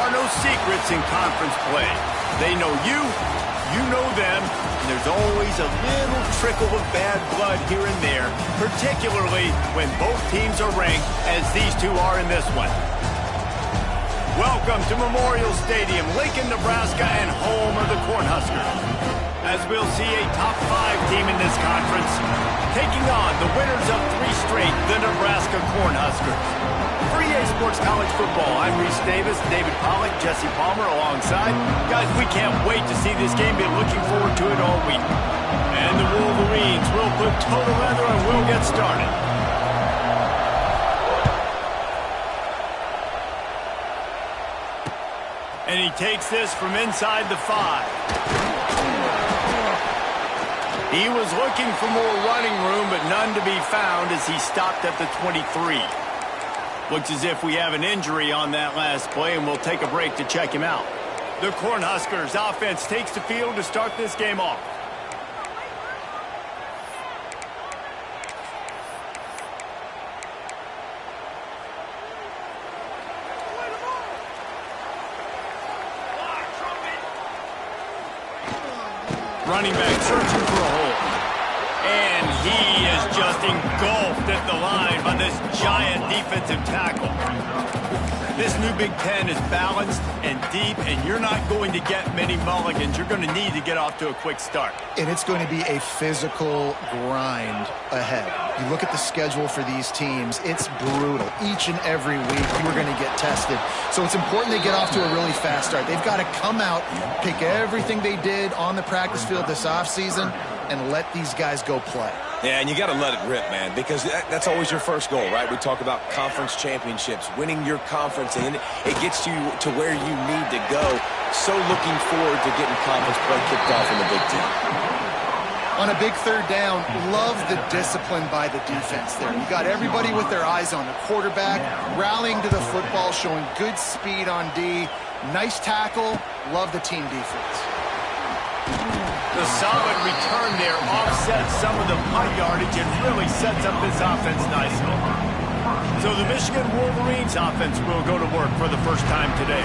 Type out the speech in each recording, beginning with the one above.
are no secrets in conference play. They know you, you know them, and there's always a little trickle of bad blood here and there, particularly when both teams are ranked, as these two are in this one. Welcome to Memorial Stadium, Lincoln, Nebraska, and home of the Cornhuskers. As we'll see a top 5 team in this conference, taking on the winners of 3 straight, the Nebraska Cornhuskers. For EA Sports College Football, I'm Reese Davis, David Pollack, Jesse Palmer alongside. Guys, we can't wait to see this game. Been looking forward to it all week. And the Wolverines will put total leather and we'll get started. And he takes this from inside the 5. He was looking for more running room, but none to be found as he stopped at the 23. Looks as if we have an injury on that last play, and we'll take a break to check him out. The Cornhuskers offense takes the field to start this game off. Running back searching for a hole. And he is just engulfed at the line by this giant defensive tackle. This new Big Ten is balanced and deep, and you're not going to get many mulligans. You're going to need to get off to a quick start. And it's going to be a physical grind ahead. You look at the schedule for these teams, it's brutal. Each and every week, you're going to get tested. So it's important they get off to a really fast start. They've got to come out, pick everything they did on the practice field this offseason, and let these guys go play. Yeah, and you got to let it rip, man, because that's always your first goal, right? We talk about conference championships, winning your conference, and it gets you to where you need to go. So looking forward to getting conference play kicked off in the Big Ten. On a big third down, love the discipline by the defense there. You got everybody with their eyes on the quarterback, rallying to the football, showing good speed on D. Nice tackle. Love the team defense. The solid return there offsets some of the punt yardage and really sets up this offense nicely. So the Michigan Wolverines offense will go to work for the first time today.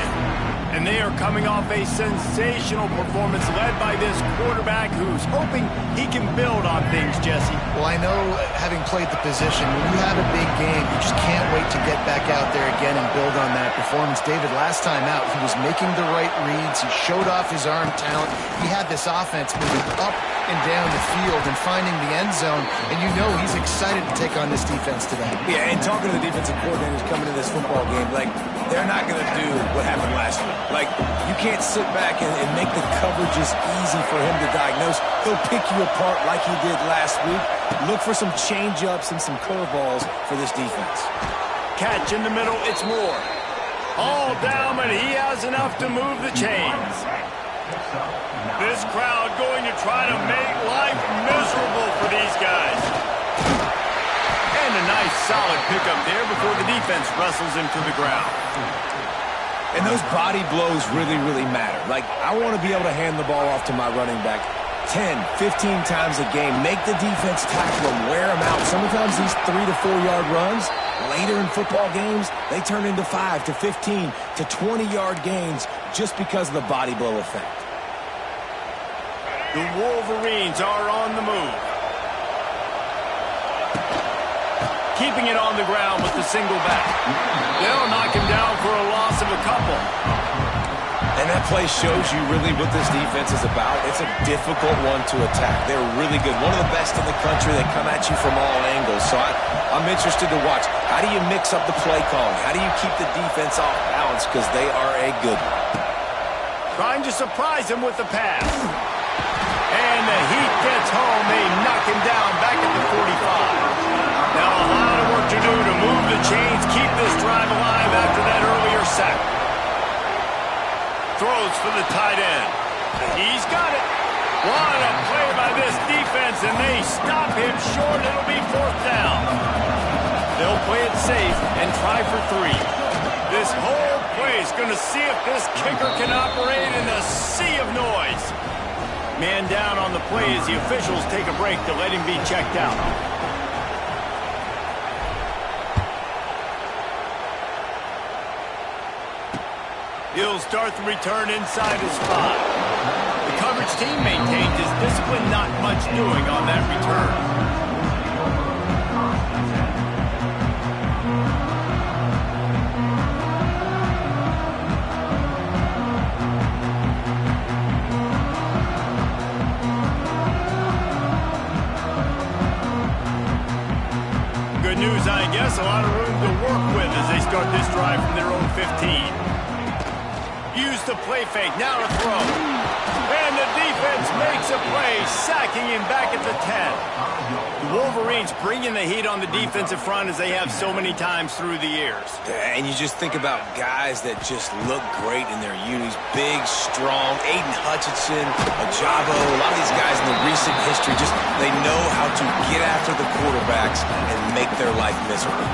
And they are coming off a sensational performance led by this quarterback who's hoping he can build on things, Jesse. Well, I know, having played the position, when you have a big game, you just can't wait to get back out there again and build on that performance. David, last time out, he was making the right reads. He showed off his arm talent. He had this offense moving up and down the field and finding the end zone, and you know he's excited to take on this defense today. Yeah, and talking to the defensive coordinators coming to this football game, like, they're not going to do what happened last week. Like, you can't sit back and make the coverages easy for him to diagnose. He'll pick you apart like he did last week. Look for some change-ups and some curveballs for this defense. Catch in the middle, it's Moore. All down, but he has enough to move the chains. This crowd going to try to make life miserable for these guys. And a nice solid pickup there before the defense wrestles him to the ground. And those body blows really, really matter. Like, I want to be able to hand the ball off to my running back 10, 15 times a game. Make the defense tackle them, wear them out. Sometimes these 3 to 4 yard runs, later in football games, they turn into 5 to 15 to 20 yard gains just because of the body blow effect. The Wolverines are on the move. Keeping it on the ground with the single back. They'll knock him down for a loss of a couple. And that play shows you really what this defense is about. It's a difficult one to attack. They're really good. One of the best in the country. They come at you from all angles. So I'm interested to watch. How do you mix up the play calling? How do you keep the defense off balance? Because they are a good one. Trying to surprise him with the pass. And the heat gets home. They knock him down back at the 45. Now a lot of work to do to move the chains, keep this drive alive after that earlier sack. Throws for the tight end. He's got it. What a play by this defense, and they stop him short. It'll be 4th down. They'll play it safe and try for 3. This whole play is going to see if this kicker can operate in a sea of noise. Man down on the play as the officials take a break to let him be checked out. He'll start the return inside his spot. The coverage team maintains his discipline, not much doing on that return. Good news, I guess. A lot of room to work with as they start this drive from their own 15. Use the play fake, now to throw. And the defense makes a play, sacking him back at the 10. The Wolverines bringing the heat on the defensive front as they have so many times through the years. And you just think about guys that just look great in their unis. Big, strong, Aiden Hutchinson, Ajabo, a lot of these guys in the recent history, just they know how to get after the quarterbacks and make their life miserable.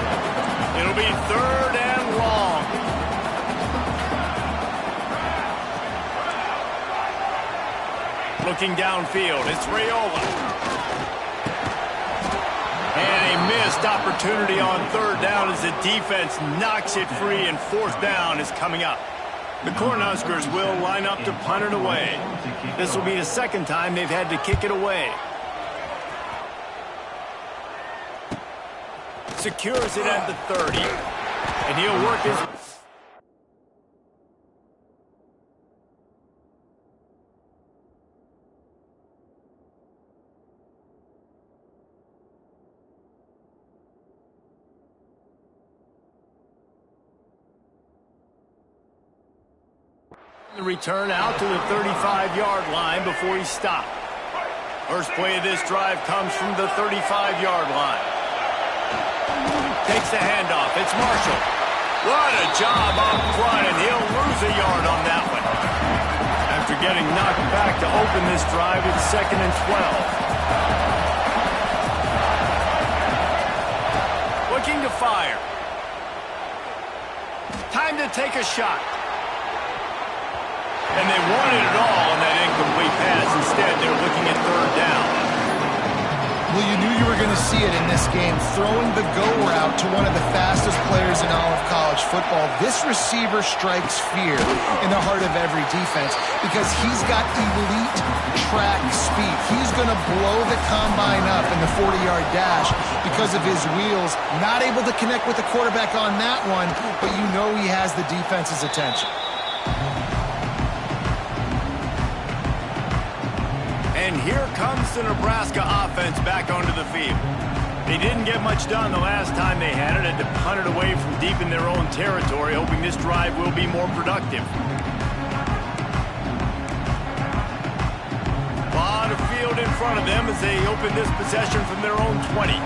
It'll be 3rd and long. Looking downfield, it's Raiola. And a missed opportunity on 3rd down as the defense knocks it free, and 4th down is coming up. The Cornhuskers will line up to punt it away. This will be the 2nd time they've had to kick it away. Secures it at the 30. And he'll work his... The return out to the 35-yard line before he stopped. First play of this drive comes from the 35-yard line. Takes the handoff. It's Marshall. What a job up front, and he'll lose a yard on that one. After getting knocked back to open this drive, it's 2nd and 12. Looking to fire. Time to take a shot. And they wanted it all on that incomplete pass. Instead, they're looking at 3rd down. Well, you knew you were going to see it in this game. Throwing the go route to one of the fastest players in all of college football. This receiver strikes fear in the heart of every defense because he's got elite track speed. He's going to blow the combine up in the 40-yard dash because of his wheels. Not able to connect with the quarterback on that one, but you know he has the defense's attention. And here comes the Nebraska offense back onto the field. They didn't get much done the last time they had it, and to punt it away from deep in their own territory, hoping this drive will be more productive. A lot of field in front of them as they open this possession from their own 20.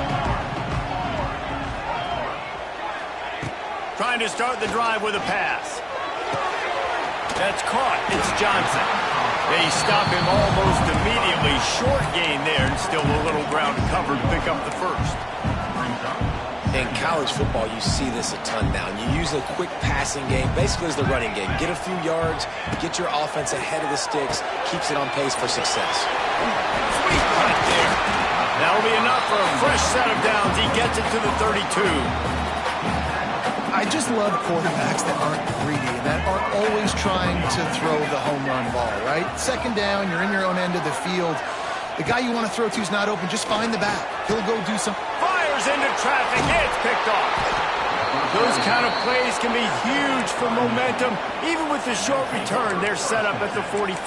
Trying to start the drive with a pass. That's caught. It's Johnson. They stop him almost immediately. Short gain there, and still a little ground cover to pick up the first. In college football, you see this a ton now. And you use a quick passing game, basically as the running game. Get a few yards, get your offense ahead of the sticks, keeps it on pace for success. Sweet punt there. That'll be enough for a fresh set of downs. He gets it to the 32. I just love quarterbacks that aren't greedy, that aren't always trying to throw the home run ball, right? 2nd down, you're in your own end of the field. The guy you want to throw to is not open. Just find the back. He'll go do some... Fires into traffic. It's picked off. Those kind of plays can be huge for momentum. Even with the short return, they're set up at the 45.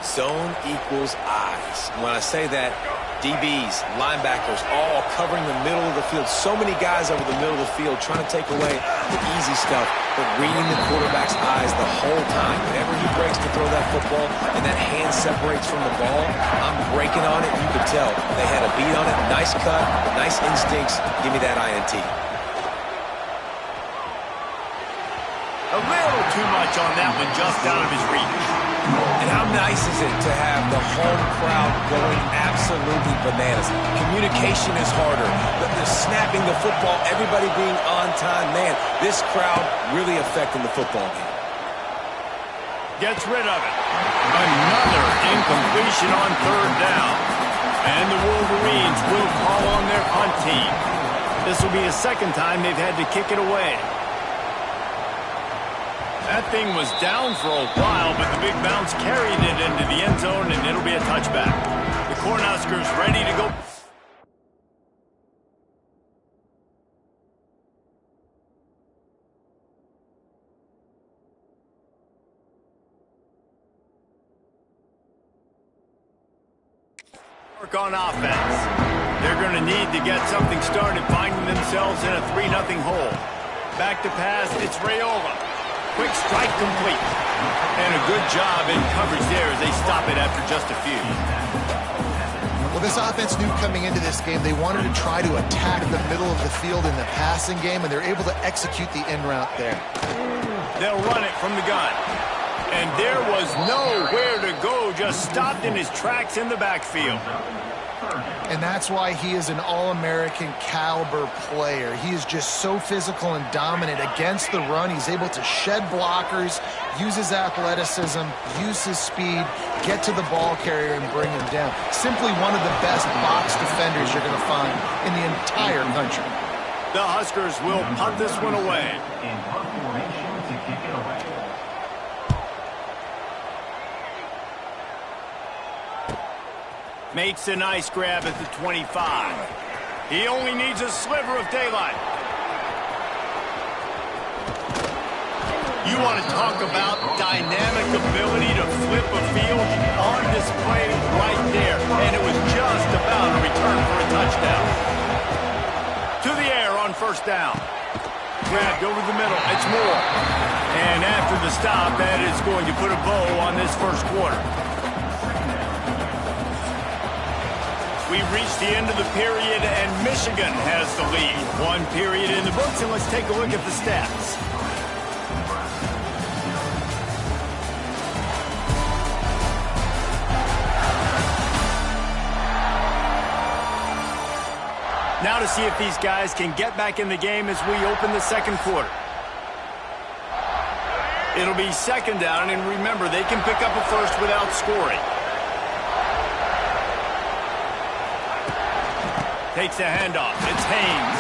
Zone equals eyes. When I say that, DBs, linebackers, all covering the middle of the field. So many guys over the middle of the field trying to take away the easy stuff, but reading the quarterback's eyes the whole time. Whenever he breaks to throw that football and that hand separates from the ball, I'm breaking on it. You could tell they had a beat on it. Nice cut, nice instincts. Give me that INT. A little too much on that one, just out of his reach. And how nice is it to have the home crowd going absolutely bananas? Communication is harder. The snapping the football, everybody being on time. Man, this crowd really affecting the football game. Gets rid of it. Another incompletion on 3rd down. And the Wolverines will call on their punt team. This will be the 2nd time they've had to kick it away. That thing was down for a while, but the big bounce carried it into the end zone, and it'll be a touchback. The Cornhuskers ready to go. Work on offense. They're going to need to get something started, finding themselves in a 3-0 hole. Back to pass, it's Raiola. Quick strike complete. And a good job in coverage there as they stop it after just a few. Well, this offense knew coming into this game they wanted to try to attack the middle of the field in the passing game, and they're able to execute the in route there. They'll run it from the gun. And there was nowhere to go, just stopped in his tracks in the backfield. And that's why he is an All-American caliber player. He is just so physical and dominant against the run. He's able to shed blockers, use his athleticism, use his speed, get to the ball carrier and bring him down. Simply one of the best box defenders you're going to find in the entire country. The Huskers will punt this one away. In punt formation to kick it away. Makes a nice grab at the 25. He only needs a sliver of daylight. You want to talk about dynamic ability to flip a field on display right there. And it was just about a return for a touchdown. To the air on first down. Grabbed over the middle. It's Moore. And after the stop, that is going to put a bow on this first quarter. We've reached the end of the period, and Michigan has the lead. One period in the books, and let's take a look at the stats. Now to see if these guys can get back in the game as we open the second quarter. It'll be second down, and remember, they can pick up a first without scoring. Takes the handoff. It's Haynes.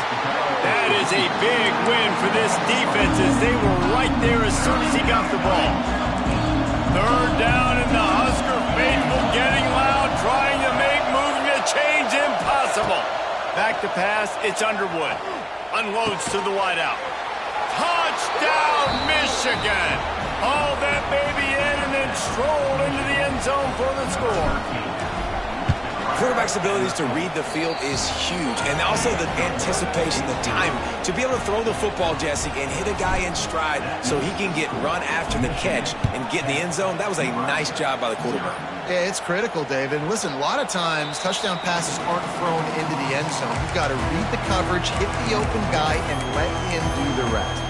That is a big win for this defense as they were right there as soon as he got the ball. Third down and the Husker faithful getting loud, trying to make moving a change impossible. Back to pass. It's Underwood. Unloads to the wideout. Touchdown, Michigan. Haul that baby in and then stroll into the end zone for the score. Quarterback's abilities to read the field is huge, and also the anticipation, the time to be able to throw the football, Jesse, and hit a guy in stride so he can get run after the catch and get in the end zone. That was a nice job by the quarterback. Yeah, it's critical, David. And listen, a lot of times touchdown passes aren't thrown into the end zone. You've got to read the coverage, hit the open guy, and let him do the rest.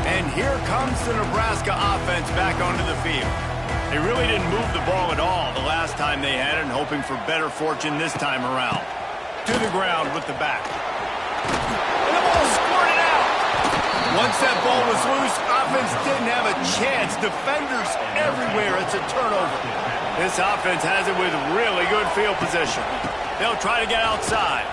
And here comes the Nebraska offense back onto the field. They really didn't move the ball at all the last time they had it, and hoping for better fortune this time around. To the ground with the back. And the ball squirted out. Once that ball was loose, offense didn't have a chance. Defenders everywhere. It's a turnover. This offense has it with really good field position. They'll try to get outside.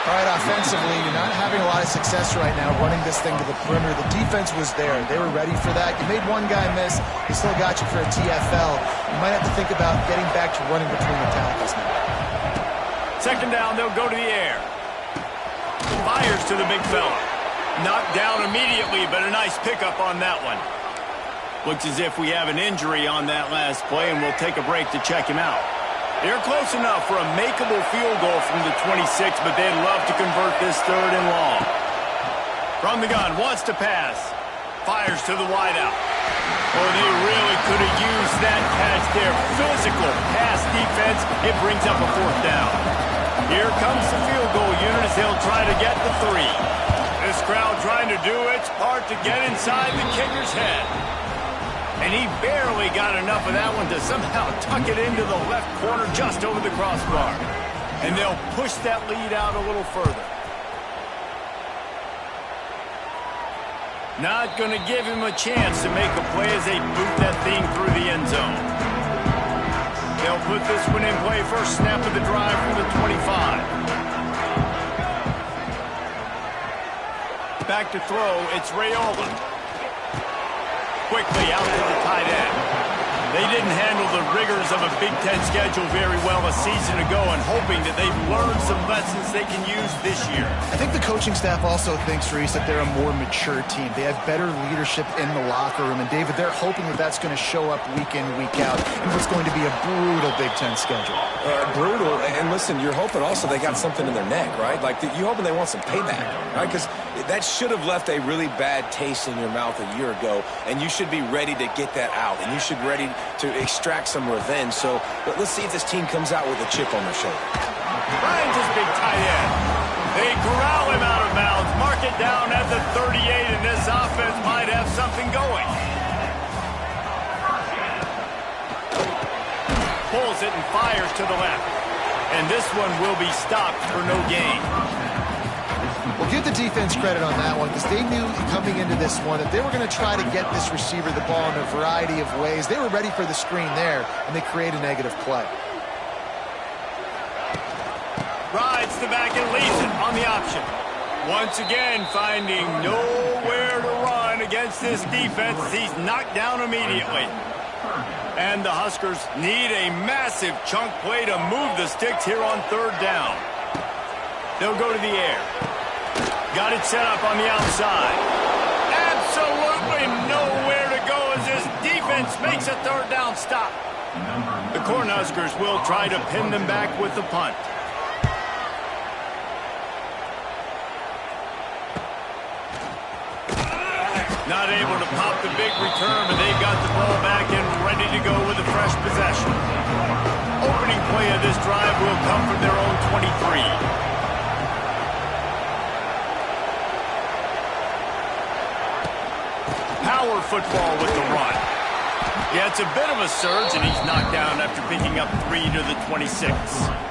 All right, offensively, you're not having a lot of success right now running this thing to the perimeter. The defense was there. They were ready for that. You made one guy miss. They still got you for a TFL. You might have to think about getting back to running between the tackles now. Second down, they'll go to the air. Fires to the big fella. Knocked down immediately, but a nice pickup on that one. Looks as if we have an injury on that last play, and we'll take a break to check him out. They're close enough for a makeable field goal from the 26, but they'd love to convert this third and long. From the gun, wants to pass. Fires to the wideout. Oh, they really could have used that catch there. Physical pass defense. It brings up a fourth down. Here comes the field goal unit as they'll try to get the 3. This crowd trying to do its part to get inside the kicker's head. And he barely got enough of that one to somehow tuck it into the left corner just over the crossbar. And they'll push that lead out a little further. Not going to give him a chance to make a play as they boot that thing through the end zone. They'll put this one in play first snap of the drive from the 25. Back to throw, it's Raiola. quickly out to the tight end. They didn't handle the rigors of a Big Ten schedule very well a season ago, and hoping that they've learned some lessons they can use this year. I think the coaching staff also thinks, Reese, that they're a more mature team. They have better leadership in the locker room. And, David, they're hoping that that's going to show up week in, week out in what's going to be a brutal Big Ten schedule. Brutal. And, listen, you're hoping also they got something in their neck, right? Like, you're hoping they want some payback, right? Because that should have left a really bad taste in your mouth a year ago, and you should be ready to get that out, and you should be ready to extract some revenge. So let's see if this team comes out with a chip on their shoulder. Finds his big tight end. They corral him out of bounds, mark it down at the 38, and this offense might have something going. Pulls it and fires to the left. And this one will be stopped for no gain. Well, give the defense credit on that one, because they knew coming into this one that they were going to try to get this receiver the ball in a variety of ways. They were ready for the screen there, and they create a negative play. Rides the back and leaves it on the option. Once again, finding nowhere to run against this defense. He's knocked down immediately. And the Huskers need a massive chunk play to move the sticks here on third down. They'll go to the air. Got it set up on the outside. Absolutely nowhere to go as this defense makes a third down stop. The Cornhuskers will try to pin them back with the punt. Not able to pop the big return, but they've got the ball back and ready to go with a fresh possession. Opening play of this drive will come from their own 23. Power football with the run. Yeah, it's a bit of a surge, and he's knocked down after picking up 3 to the 26.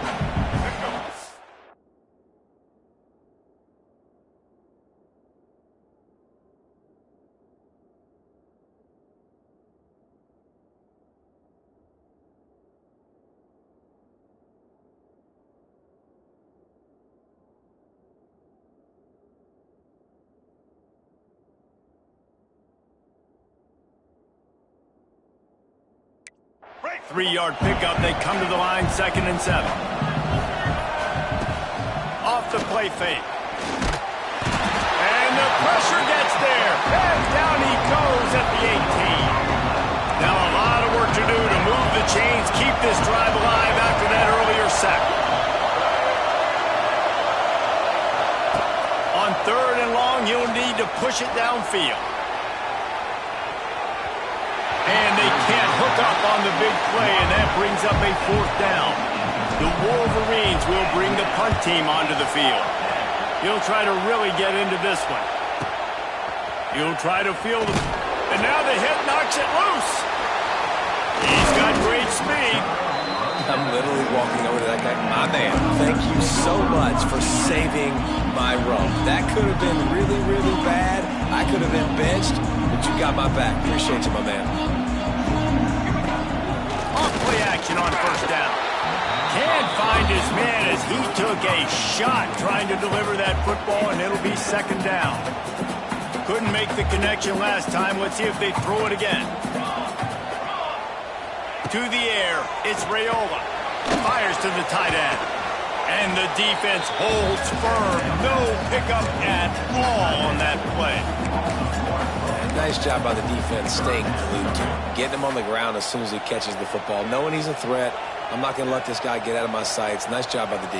Three-yard pickup. They come to the line, 2nd and 7. Off the play fake. And the pressure gets there. And down he goes at the 18. Now a lot of work to do to move the chains, keep this drive alive after that earlier sack. On 3rd and long, you'll need to push it downfield. And they can't hook up on the big play, and that brings up a 4th down. The Wolverines will bring the punt team onto the field. He'll try to really get into this one. He'll try to field it. And now the hit knocks it loose. He's got great speed. I'm literally walking over to that guy. My man, thank you so much for saving my run. That could have been really, really bad. I could have been benched, but you got my back. Appreciate you, my man. Off-play action on 1st down. Can't find his man as he took a shot trying to deliver that football, and it'll be 2nd down. Couldn't make the connection last time. Let's see if they throw it again. To the air, it's Raiola. Fires to the tight end. And the defense holds firm. No pickup at all on that play. Nice job by the defense staying glued to him, getting him on the ground as soon as he catches the football, knowing he's a threat. I'm not going to let this guy get out of my sights. Nice job by the D.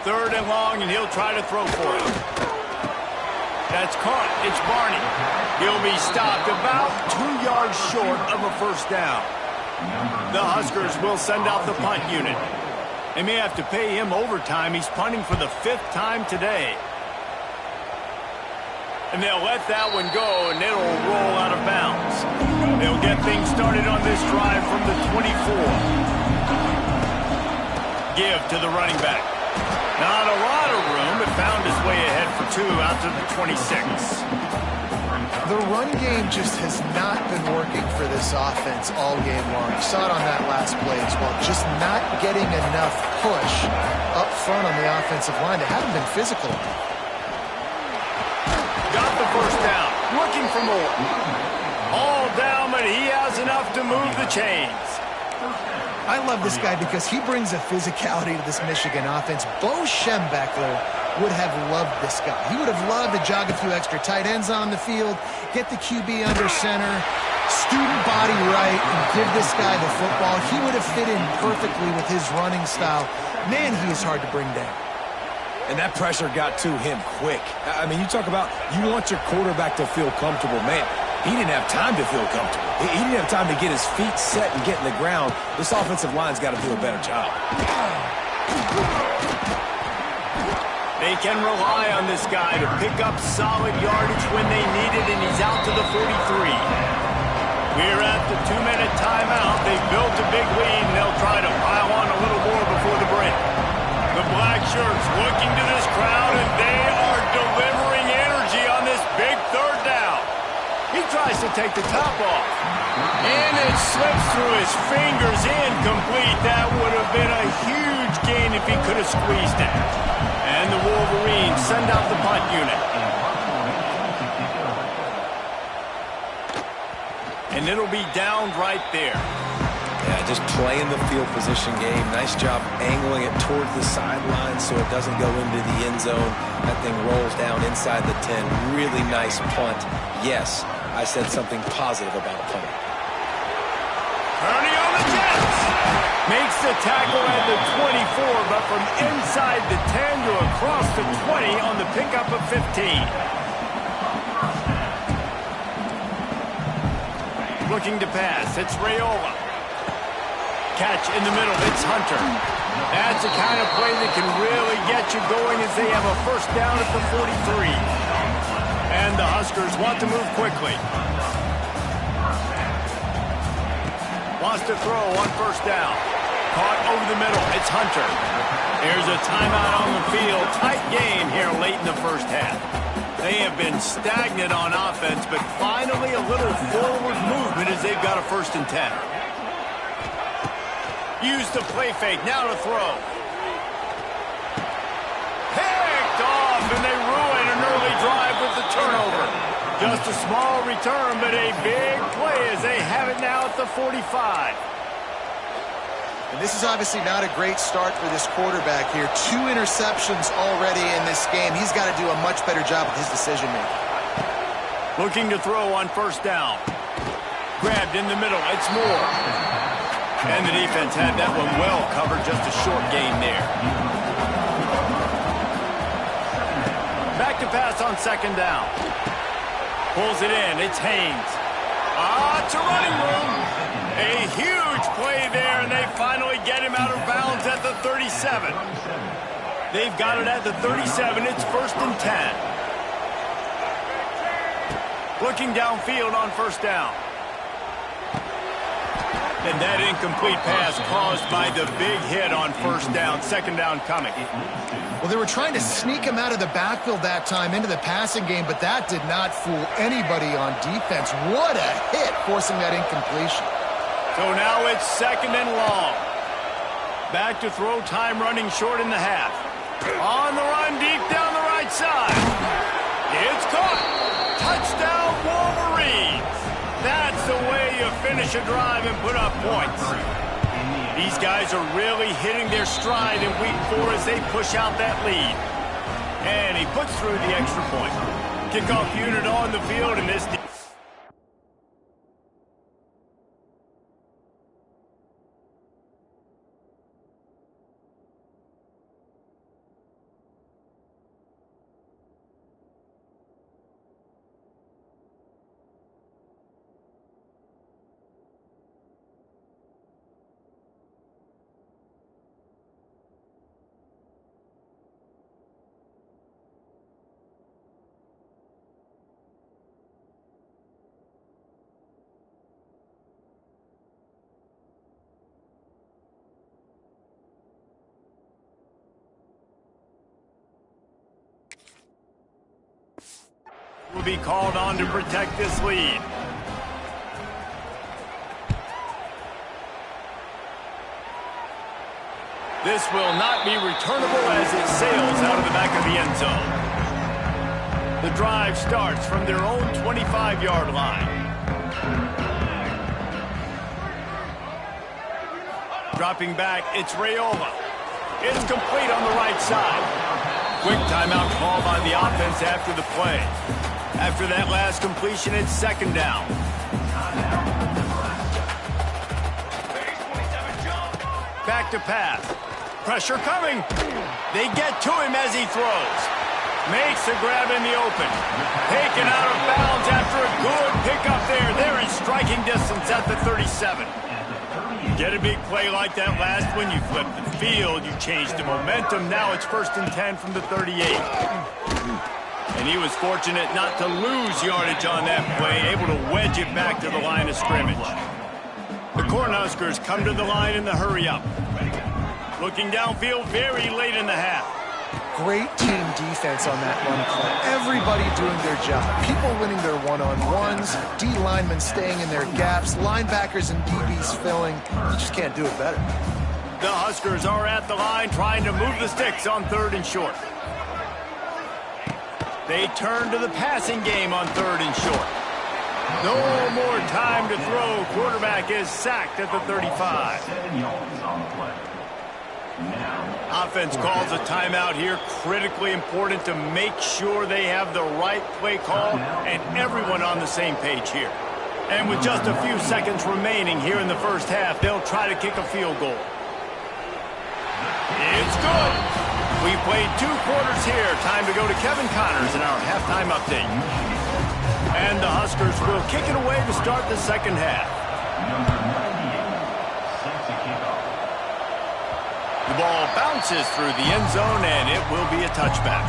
3rd and long, and he'll try to throw for it. That's caught. It's Barney. He'll be stopped about 2 yards short of a 1st down. The Huskers will send out the punt unit. They may have to pay him overtime. He's punting for the 5th time today. And they'll let that one go, and it'll roll out of bounds. They'll get things started on this drive from the 24. Give to the running back. Not a lot of room, but found his way ahead for 2 out to the 26. The run game just has not been working for this offense all game long. You saw it on that last play as well. Just not getting enough push up front on the offensive line. They haven't been physical. Got the first down. Looking for more. All down, but he has enough to move the chains. I love this guy because he brings a physicality to this Michigan offense. Bo Schembechler would have loved this guy. He would have loved to jog a few extra tight ends on the field, get the QB under center, student body right, and give this guy the football. He would have fit in perfectly with his running style. Man, he is hard to bring down. And that pressure got to him quick. I mean, you talk about you want your quarterback to feel comfortable. Man, he didn't have time to feel comfortable. He didn't have time to get his feet set and get in the ground. This offensive line's got to do a better job. They can rely on this guy to pick up solid yardage when they need it, and he's out to the 43. We're at the 2-minute timeout. They've built a big lead, and they'll try to pile on a little more before the break. The black shirts looking to this crowd, and they are delivering energy on this big third down. He tries to take the top off, and it slips through his fingers, incomplete. That would have been a huge gain if he could have squeezed it. And the Wolverines send out the punt unit. And it'll be down right there. Yeah, just playing the field position game. Nice job angling it towards the sideline so it doesn't go into the end zone. That thing rolls down inside the 10. Really nice punt. Yes, I said something positive about punting. Ernie on the Jets. Makes the tackle at the 24, but from inside the 10 to across the 20 on the pickup of 15. Looking to pass. It's Raiola. Catch in the middle. It's Hunter. That's the kind of play that can really get you going as they have a first down at the 43. And the Huskers want to move quickly. Wants to throw on first down. Caught over the middle. It's Hunter. Here's a timeout on the field. Tight game here late in the first half. They have been stagnant on offense, but finally a little forward movement as they've got a 1st and 10. Use the play fake. Now to throw. Picked off, and they ruin an early drive with the turnover. Just a small return, but a big play as they have it now at the 45. And this is obviously not a great start for this quarterback here. 2 interceptions already in this game. He's got to do a much better job with his decision-making. Looking to throw on first down. Grabbed in the middle. It's Moore. And the defense had that one well covered. Just a short gain there. Back to pass on 2nd down. Pulls it in. It's Haynes. It's a running room. A huge play there, and they finally get him out of bounds at the 37. They've got it at the 37. It's 1st and 10. Looking downfield on first down. And that incomplete pass caused by the big hit on first down. 2nd down coming. Well, they were trying to sneak him out of the backfield that time into the passing game, but that did not fool anybody on defense. What a hit, forcing that incompletion. So now it's 2nd and long. Back to throw time running short in the half. On the run deep down the right side. It's caught. Touchdown Wolverines. That's the way you finish a drive and put up points. These guys are really hitting their stride in week 4 as they push out that lead. And he puts through the extra point. Kickoff unit on the field, and this be called on to protect this lead. This will not be returnable as it sails out of the back of the end zone. The drive starts from their own 25-yard line. Dropping back, it's Raiola. It's complete on the right side. Quick timeout call by the offense after the play. After that last completion, it's second down. Back to pass. Pressure coming. They get to him as he throws. Makes a grab in the open. Taken out of bounds after a good pickup there. They're in striking distance at the 37. Get a big play like that last one, you flip the field, you change the momentum. Now it's 1st and 10 from the 38. And he was fortunate not to lose yardage on that play, able to wedge it back to the line of scrimmage. The Cornhuskers come to the line in the hurry-up. Looking downfield very late in the half. Great team defense on that run play. Everybody doing their job. People winning their one-on-ones, D linemen staying in their gaps, linebackers and DBs filling. You just can't do it better. The Huskers are at the line trying to move the sticks on 3rd and short. They turn to the passing game on 3rd and short. No more time to throw. Quarterback is sacked at the 35. 7 yards on the play. Offense calls a timeout here. Critically important to make sure they have the right play call and everyone on the same page here. And with just a few seconds remaining here in the first half, they'll try to kick a field goal. It's good. We played 2 quarters here. Time to go to Kevin Connors in our halftime update. And the Huskers will kick it away to start the second half. Number 98 sets a kickoff. The ball bounces through the end zone, and it will be a touchback.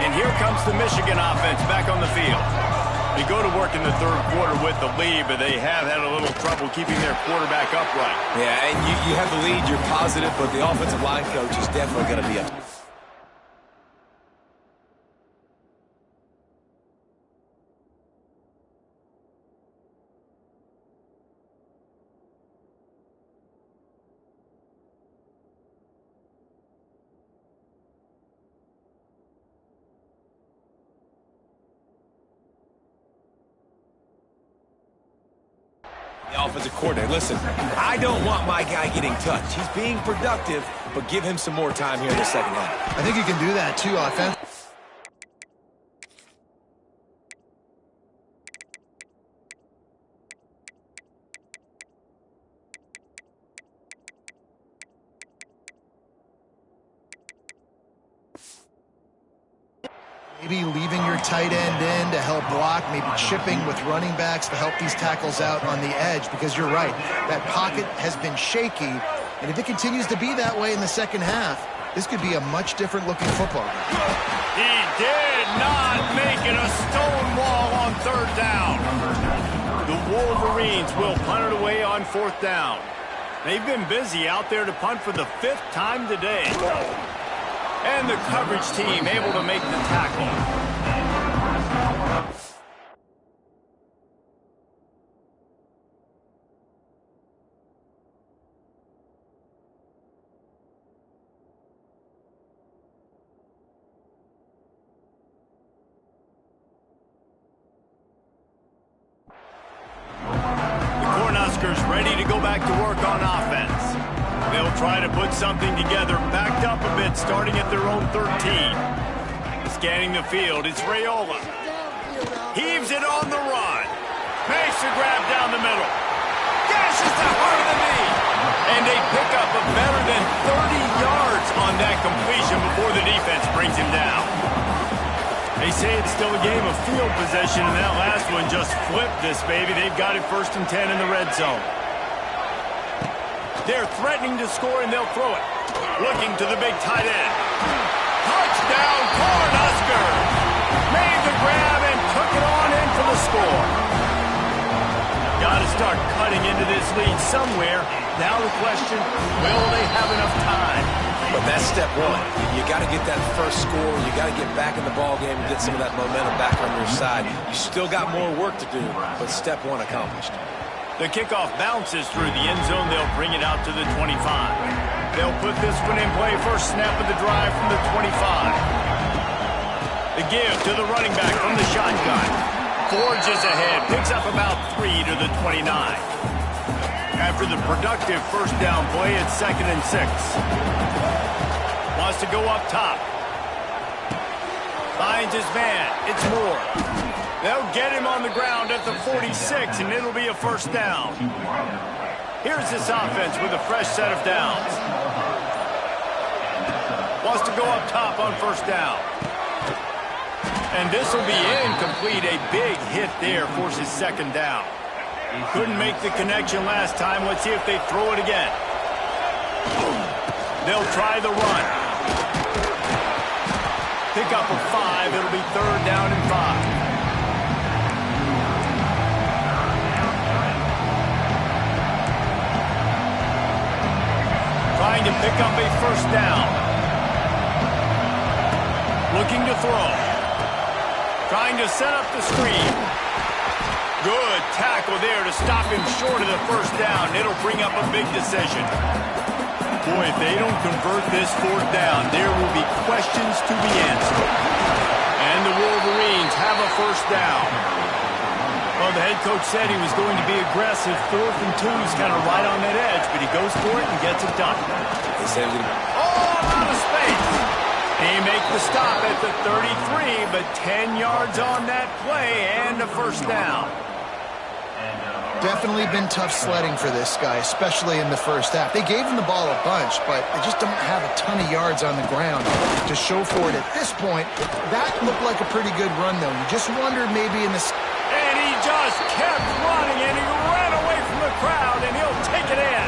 And here comes the Michigan offense back on the field. They go to work in the 3rd quarter with the lead, but they have had a little trouble keeping their quarterback upright. Yeah, and you have the lead, you're positive, but the offensive line coach is definitely going to be up. The offensive coordinator, listen, I don't want my guy getting touched. He's being productive, but give him some more time here in the second half. I think you can do that too, offense. Maybe leaving your tight end in to help block, maybe chipping with running backs to help these tackles out on the edge, because you're right, that pocket has been shaky, and if it continues to be that way in the second half, this could be a much different looking football game. He did not make it a stone wall on 3rd down. The Wolverines will punt it away on 4th down. They've been busy out there to punt for the 5th time today. And the coverage team able to make the tackle. The Cornhuskers ready to go back to work on offense. They'll try to put something together, backed up a bit, starting at their own 13. Scanning the field, it's Raiola. Heaves it on the run. Makes a grab down the middle. Gashes the heart of the knee. And they pick up a better than 30 yards on that completion before the defense brings him down. They say it's still a game of field possession, and that last one just flipped this baby. They've got it 1st and 10 in the red zone. They're threatening to score, and they'll throw it. Looking to the big tight end. Touchdown, Cornhuskers! Made the grab and took it on in for the score. Got to start cutting into this lead somewhere. Now the question, will they have enough time? But that's step one. You got to get that first score. You got to get back in the ball game and get some of that momentum back on your side. You still got more work to do, but step one accomplished. The kickoff bounces through the end zone. They'll bring it out to the 25. They'll put this one in play. First snap of the drive from the 25. The give to the running back from the shotgun. Forges ahead, picks up about 3 to the 29. After the productive first down play, it's 2nd and 6. Wants to go up top. Finds his man. It's Moore. They'll get him on the ground at the 46, and it'll be a first down. Here's this offense with a fresh set of downs. Wants to go up top on first down. And this will be incomplete. A big hit there forces 2nd down. Couldn't make the connection last time. Let's see if they throw it again. They'll try the run. Pick up a 5. It'll be 3rd down and 5. Trying to pick up a first down. Looking to throw. Trying to set up the screen. Good tackle there to stop him short of the first down. It'll bring up a big decision. Boy, if they don't convert this 4th down, there will be questions to be answered. And the Wolverines have a first down. Well, the head coach said he was going to be aggressive. 4th and 2 is kind of right on that edge, but he goes for it and gets it done. He said he out of space. He makes the stop at the 33, but 10 yards on that play and a first down. Definitely been tough sledding for this guy, especially in the first half. They gave him the ball a bunch, but they just don't have a ton of yards on the ground to show for it at this point. That looked like a pretty good run, though. You just wondered maybe in this... And he just kept running, and he ran away from the crowd, and he'll take it in.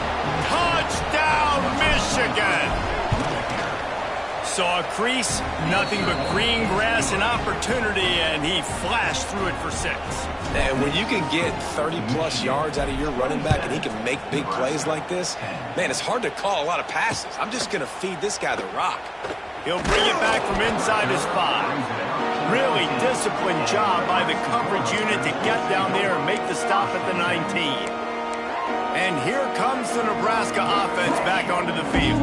Touchdown, Michigan! Saw a crease, nothing but green grass and opportunity, and he flashed through it for 6. And when you can get 30-plus yards out of your running back and he can make big plays like this, man, it's hard to call a lot of passes. I'm just going to feed this guy the rock. He'll bring it back from inside his 5. Really disciplined job by the coverage unit to get down there and make the stop at the 19. And here comes the Nebraska offense back onto the field.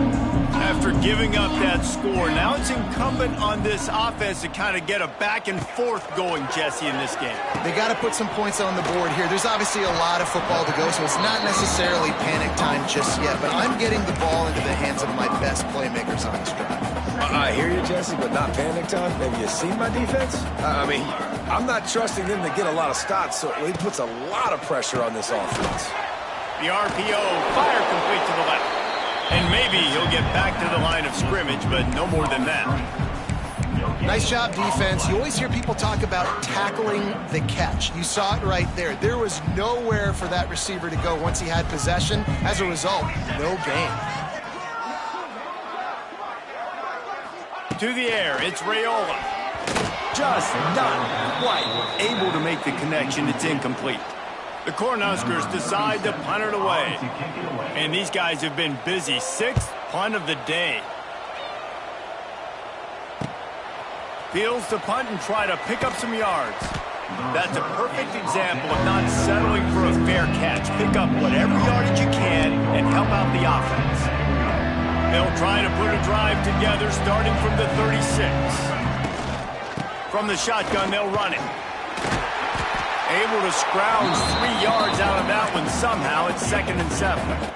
After giving up that score, now it's incumbent on this offense to kind of get a back and forth going, Jesse, in this game. They got to put some points on the board here. There's obviously a lot of football to go, so it's not necessarily panic time just yet, but I'm getting the ball into the hands of my best playmakers on this drive. I hear you, Jesse, but not panic time. Have you seen my defense? I mean, I'm not trusting them to get a lot of stops, so it puts a lot of pressure on this offense. The RPO, fire complete to the left. And maybe he'll get back to the line of scrimmage, but no more than that. Nice job, defense. You always hear people talk about tackling the catch. You saw it right there. There was nowhere for that receiver to go once he had possession. As a result, no gain. To the air, it's Raiola. Just not quite able to make the connection. It's incomplete. The Cornhuskers decide to punt it away. And these guys have been busy. 6th punt of the day. Fields to punt and try to pick up some yards. That's a perfect example of not settling for a fair catch. Pick up whatever yardage you can and help out the offense. They'll try to put a drive together starting from the 36. From the shotgun, they'll run it. Able to scrounge 3 yards out of that one somehow. It's 2nd and 7.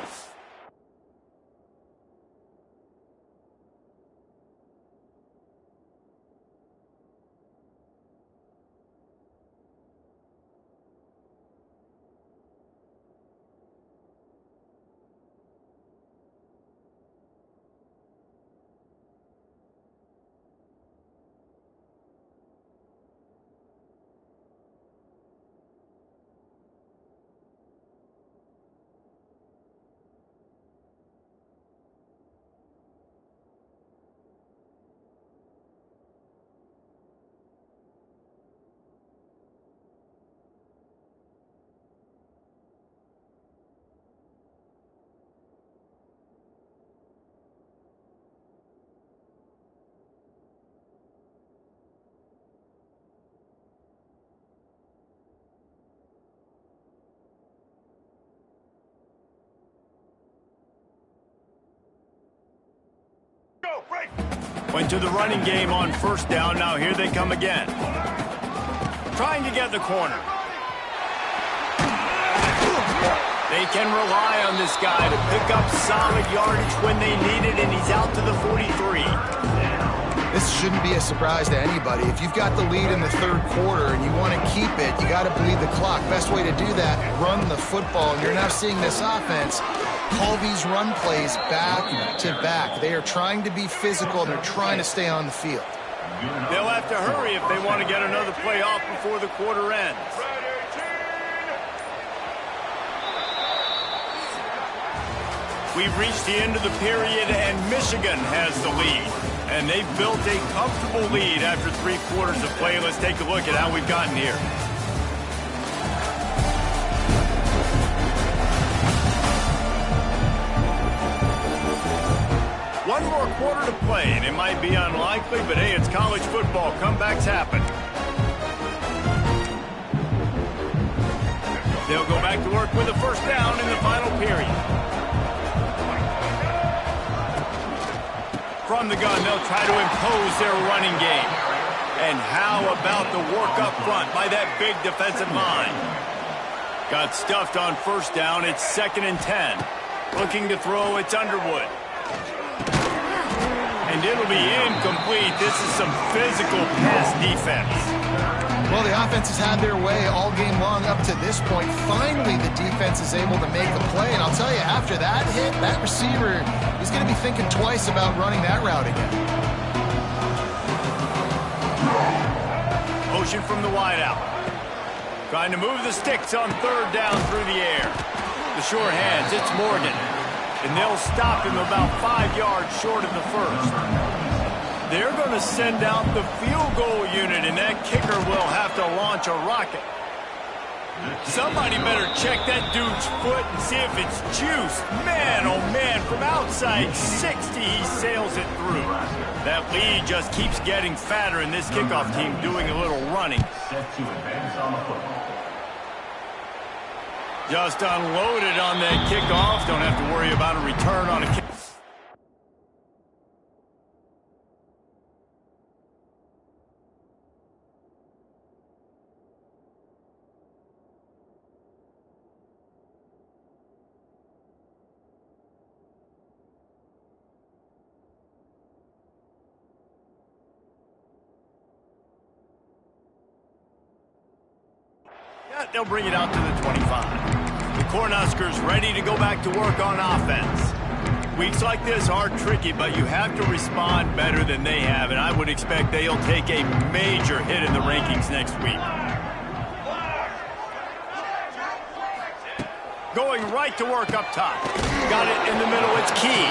Went to the running game on first down. Now here they come again. Trying to get the corner. They can rely on this guy to pick up solid yardage when they need it, and he's out to the 43. This shouldn't be a surprise to anybody. If you've got the lead in the third quarter and you want to keep it, you got to bleed the clock. Best way to do that, run the football. And you're now seeing this offense call these run plays back to back. They are trying to be physical. They're trying to stay on the field. They'll have to hurry if they want to get another play off before the quarter ends. We've reached the end of the period, and Michigan has the lead. And they've built a comfortable lead after 3 quarters of play. Let's take a look at how we've gotten here. One more quarter to play, and it might be unlikely, but hey, it's college football. Comebacks happen. They'll go back to work with a first down in the final period. From the gun, they'll try to impose their running game. And how about the work up front by that big defensive line? Got stuffed on first down. It's 2nd and 10. Looking to throw, it's Underwood. And it'll be incomplete. This is some physical pass defense. Well, the offense has had their way all game long up to this point. Finally, the defense is able to make a play. And I'll tell you, after that hit, that receiver is going to be thinking twice about running that route again. Motion from the wideout. Trying to move the sticks on third down through the air. The sure hands, it's Morgan. And they'll stop him about 5 yards short of the first. They're going to send out the field goal unit, and that kicker will have to launch a rocket. Somebody better check that dude's foot and see if it's juiced. Man, oh man, from outside 60, he sails it through. That lead just keeps getting fatter, and this kickoff team doing a little running. Set to advance on the football. Just unloaded on that kickoff. Don't have to worry about a return on a kick. They'll bring it out to the 25. The Cornhuskers ready to go back to work on offense. Weeks like this are tricky, but you have to respond better than they have, and I would expect they'll take a major hit in the rankings next week. Going right to work up top. Got it in the middle. It's key.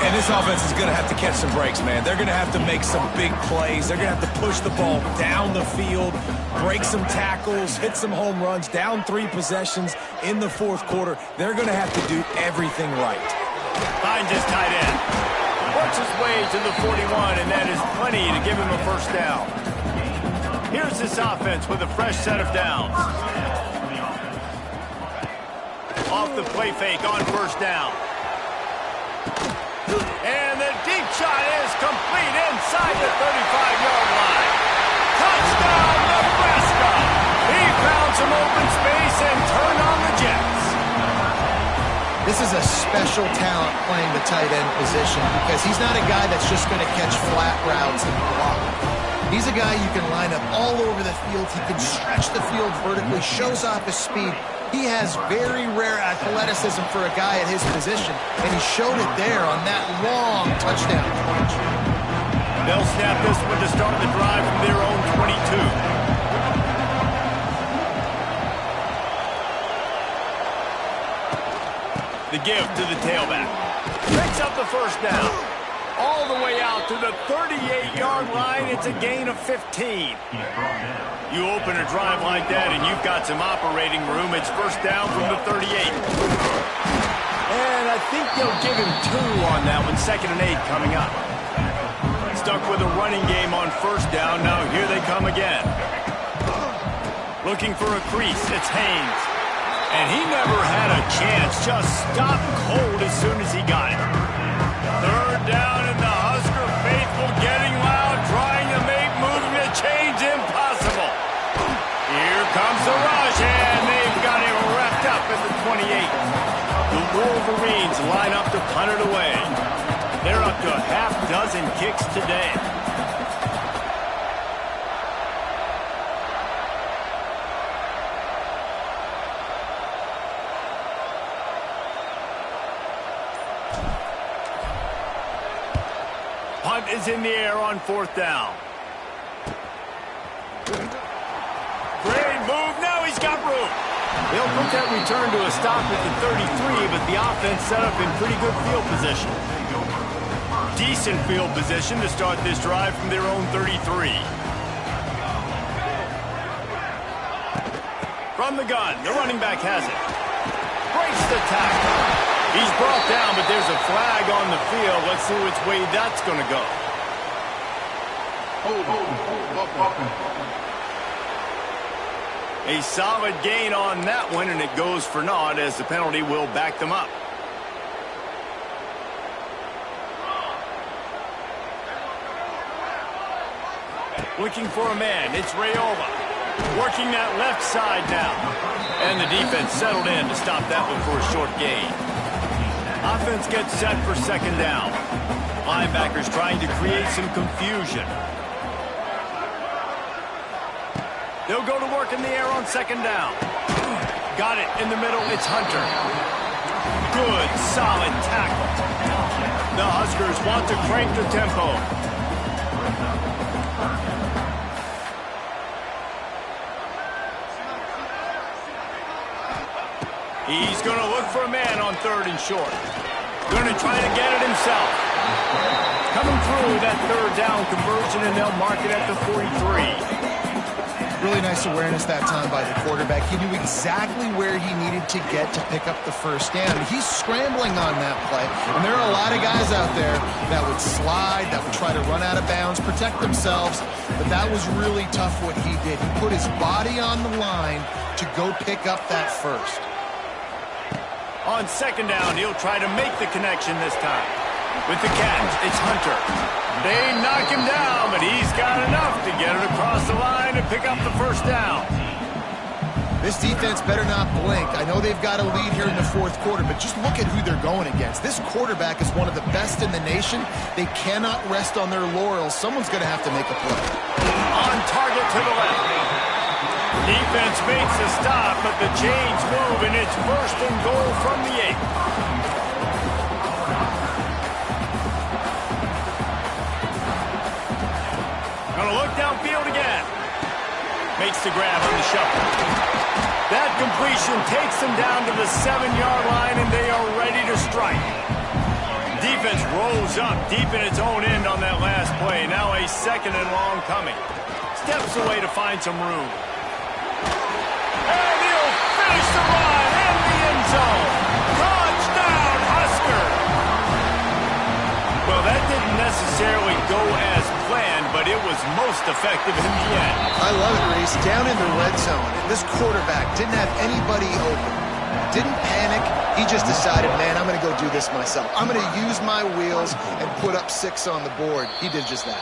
And this offense is going to have to catch some breaks, man. They're going to have to make some big plays. They're going to have to push the ball down the field, break some tackles, hit some home runs, down 3 possessions in the fourth quarter. They're going to have to do everything right. Finds his tight end. Works his way to the 41, and that is plenty to give him a first down. Here's this offense with a fresh set of downs. Off the play fake on first down. And the deep shot is complete inside the 35-yard line. Touchdown, Nebraska! He found some open space and turned on the Jets. This is a special talent playing the tight end position because he's not a guy that's just going to catch flat routes and block. He's a guy you can line up all over the field. He can stretch the field vertically, shows off his speed. He has very rare athleticism for a guy at his position, and he showed it there on that long touchdown catch. They'll snap this one to start the drive from their own 22. The give to the tailback. Picks up the first down. All the way out to the 38-yard line. It's a gain of 15. You open a drive like that and you've got some operating room. It's first down from the 38. And I think they'll give him 2 on that one. 2nd and 8 coming up. Stuck with a running game on first down. Now here they come again. Looking for a crease. It's Haynes. And he never had a chance. Just stopped cold as soon as he got it. Third down, and the Husker faithful Wolverines line up to punt it away. They're up to a half dozen kicks today. Punt is in the air on 4th down. Great move. Now he's got room. They'll put that return to a stop at the 33, but the offense set up in pretty good field position. Decent field position to start this drive from their own 33. From the gun, the running back has it. Breaks the tackle. He's brought down, but there's a flag on the field. Let's see which way that's going to go. A solid gain on that one, and it goes for naught as the penalty will back them up. Looking for a man, it's Rayola. Working that left side now. And the defense settled in to stop that one for a short gain. Offense gets set for 2nd down. Linebackers trying to create some confusion. They'll go to work in the air on 2nd down. Got it in the middle. It's Hunter. Good, solid tackle. The Huskers want to crank the tempo. He's going to look for a man on 3rd and short. Going to try to get it himself. Coming through that 3rd down conversion, and they'll mark it at the 43. Really nice awareness that time by the quarterback. He knew exactly where he needed to get to pick up the 1st down. He's scrambling on that play, and there are a lot of guys out there that would slide, that would try to run out of bounds, protect themselves, but that was really tough what he did. He put his body on the line to go pick up that 1st. On 2nd down, he'll try to make the connection this time. With the catch, it's Hunter. They knock him down, but he's got enough to get it across the line and pick up the 1st down. This defense better not blink. I know they've got a lead here in the 4th quarter, but just look at who they're going against. This quarterback is one of the best in the nation. They cannot rest on their laurels. Someone's going to have to make a play. On target to the left. Defense makes a stop, but the chains move, and it's 1st and goal from the 8. Gonna look downfield again. Makes the grab on the shuffle. That completion takes them down to the 7-yard line, and they are ready to strike. Defense rolls up deep in its own end on that last play. Now a 2nd and long coming. Steps away to find some room. And he'll finish the run in the end zone. Touchdown, Husker! Well, that didn't necessarily go as planned, but it was most effective in the end. I love it, Reese. Down in the red zone, this quarterback didn't have anybody open. Didn't panic. He just decided, man, I'm going to go do this myself. I'm going to use my wheels and put up 6 on the board. He did just that.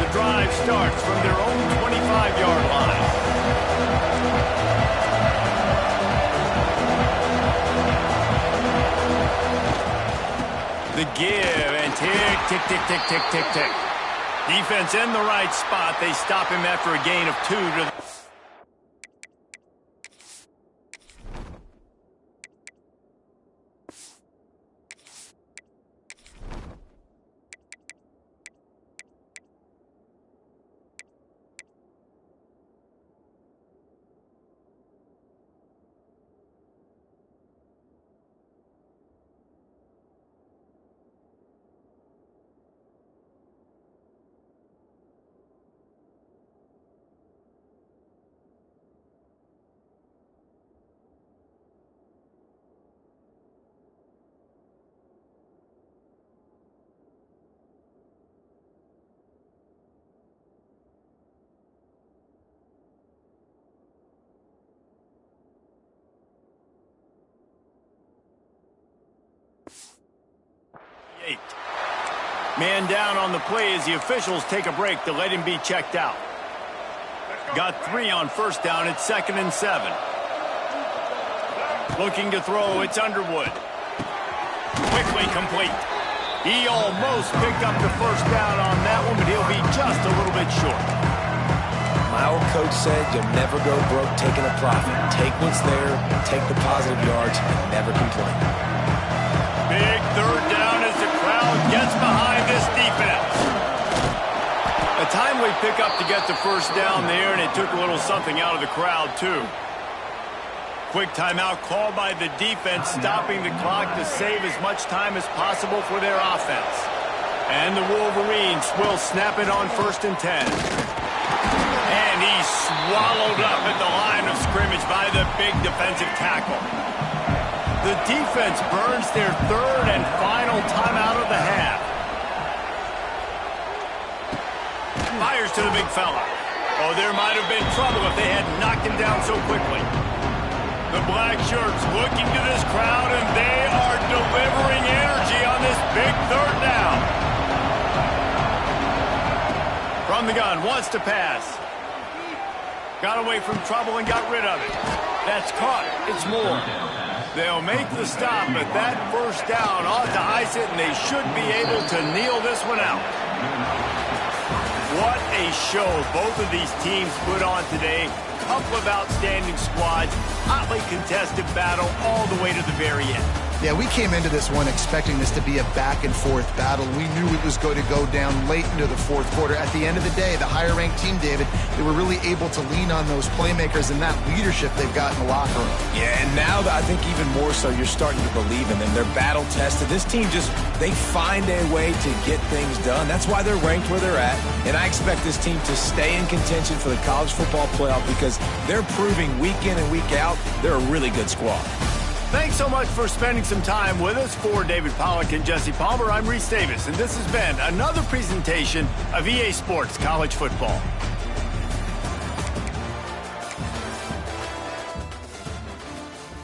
The drive starts from their own 25-yard line. The give and tick, tick, tick, tick, tick, tick, tick. Defense in the right spot. They stop him after a gain of 2 to the man down on the play as the officials take a break to let him be checked out. Got 3 on 1st down. It's 2nd and 7. Looking to throw, it's Underwood. Quickly complete. He almost picked up the first down on that one, but he'll be just a little bit short. My old coach said you'll never go broke taking a profit. Take what's there, take the positive yards, and never complain. Big third down as the crowd gets behind this defense. A timely pickup to get the first down there, and it took a little something out of the crowd, too. Quick timeout called by the defense, stopping the clock to save as much time as possible for their offense. And the Wolverines will snap it on 1st and 10. And he's swallowed up at the line of scrimmage by the big defensive tackle. The defense burns their 3rd and final timeout of the half. Fires to the big fella. Oh, there might have been trouble if they had knocked him down so quickly. The black shirts looking to this crowd, and they are delivering energy on this big 3rd down. From the gun, wants to pass. Got away from trouble and got rid of it. That's caught. It's Moore. They'll make the stop, but that first down ought to ice it, and they should be able to kneel this one out. What a show both of these teams put on today. Couple of outstanding squads, hotly contested battle all the way to the very end. Yeah, we came into this one expecting this to be a back-and-forth battle. We knew it was going to go down late into the 4th quarter. At the end of the day, the higher-ranked team, David, they were really able to lean on those playmakers and that leadership they've got in the locker room. Yeah, and now I think even more so, you're starting to believe in them. They're battle-tested. This team they find a way to get things done. That's why they're ranked where they're at. And I expect this team to stay in contention for the college football playoff because they're proving week in and week out they're a really good squad. Thanks so much for spending some time with us. For David Pollack and Jesse Palmer, I'm Reese Davis, and this has been another presentation of EA Sports College Football.